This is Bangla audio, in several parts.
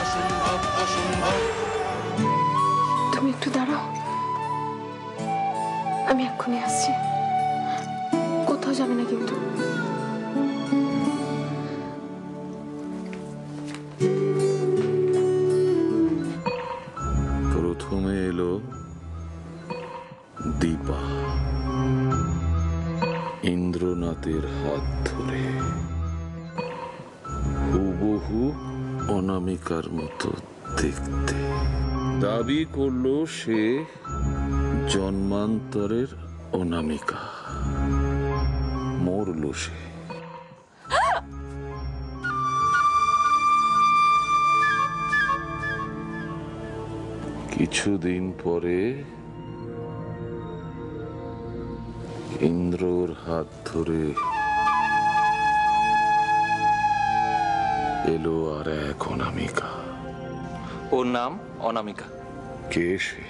অসম্ভব অসম্ভব। তুমি একটু দাঁড়াও, আমি এক্ষুনি আসছি। কোথাও যাবে না কিন্তু। প্রথমে এলো দীপা ইন্দ্রনাথের হাত ধরে, হুবহু অনামিকার মতো দেখতে। দাবি করলো সে জন্মান্তরের অনামিকা। মরল সে। কিছুদিন পরে ইন্দ্রর হাত ধরে এলো আর এক অনামিকা। ওর নাম অনামিকা। কে সে?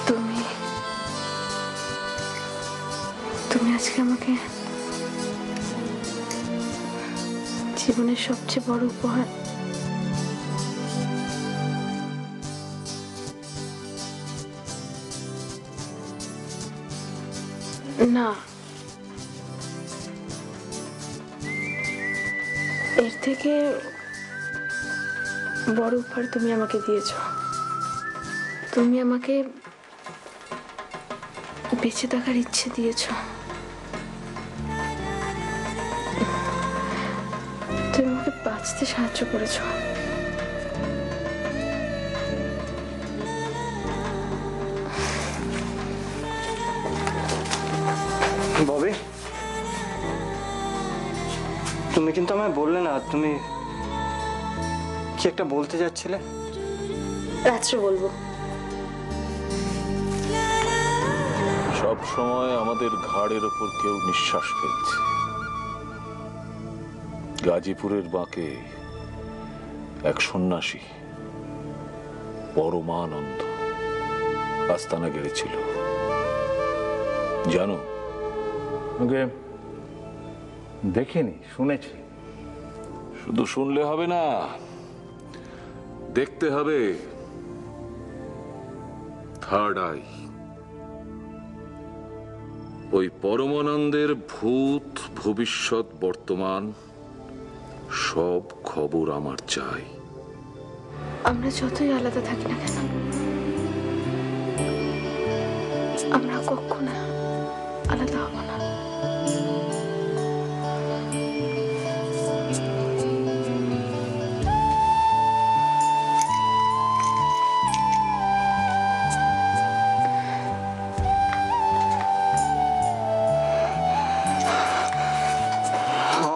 তুমি তুমি আজকে আমাকে জীবনের সবচেয়ে বড় উপহার না, এর থেকে বড় উপহার তুমি আমাকে দিয়েছো। তুমি আমাকে বেঁচে থাকার ইচ্ছে দিয়েছো। তুমি আমাকে বাঁচতে সাহায্য করেছো। ববি, তুমি কিন্তু আমায় বললে না তুমি কি একটা বলতে যাচ্ছিলে। রাত্রে বলবো। সব সময় আমাদের ঘাড়ের ওপর কেউ নিঃশ্বাস ফেলছে। গাজীপুরের বাঁকে এক সন্ন্যাসী পরমানন্দ আস্তানা গেড়েছিল, জানো? ওকে দেখিনি, শুনেছি। শুধু শুনলে হবে না, দেখতে হবে। Third eye. ওই পরমানন্দের ভূত, ভবিষ্যৎ, বর্তমান সব খবর আমার চাই। আমরা যতই আলাদা থাকি না কেন, আমরা কখনো আলাদা হব না।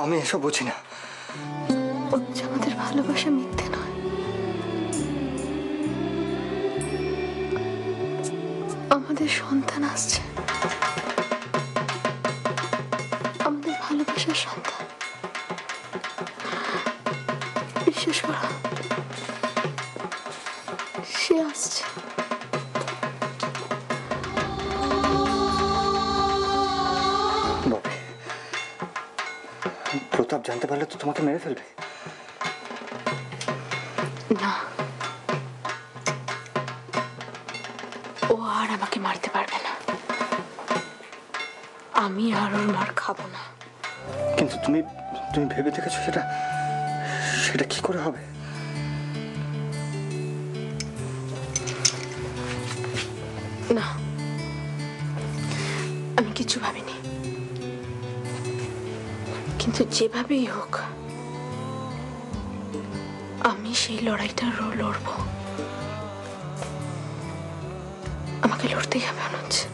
আমি এসব বুঝি না। আমাদের ভালোবাসা মিথ্যে নয়। আমাদের সন্তান আসছে, আমাদের ভালোবাসার সন্তান। বিশ্বাস করো, সে আসছে। প্রতাপ জানতে পারলে তো তোমাকে মেরে ফেলবে। না, ও আর আমাকে মারতে পারবে না। আমি আর ওর মার খাবো না। কিন্তু তুমি তুমি ভেবে দেখেছো সেটা সেটা কি করে হবে? না, আমি কিছু ভাবিনি। কিন্তু যেভাবেই হোক আমি সেই লড়াইটা লড়বো। আমাকে লড়তেই হবে মনে হচ্ছে।